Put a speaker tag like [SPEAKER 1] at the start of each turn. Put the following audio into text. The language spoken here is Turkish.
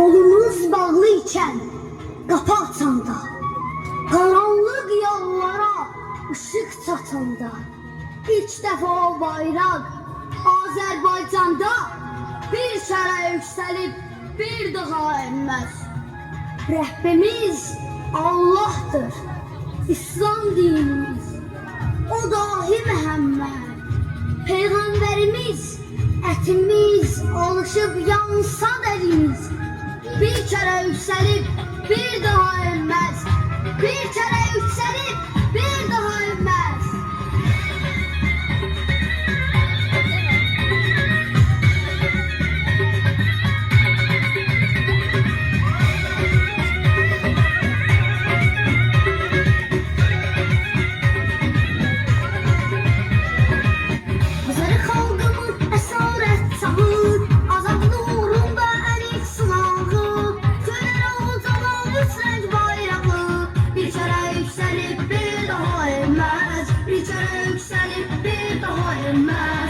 [SPEAKER 1] Yolumuz bağlı iken kapı açanda, karanlık yollara ışık çatanda, ilk defa o bayraq Azərbaycanda bir kere yükselip bir daha inmez. Rəhbimiz Allah'tır, İslam dinimiz, o dahi Məhəmməd. Peygamberimiz, etimiz alışıp yansa derimiz, bir kere yükselip bir daha inmez. Bir kere yükselip bir daha inmez. Hazır kavgamın esaret çağır, azadlıq uğrunda enik silahı, könül olcalan üç renk bayrağı, bir kere yükselip bir daha inmez. Bir kere yükselip bir daha inmez.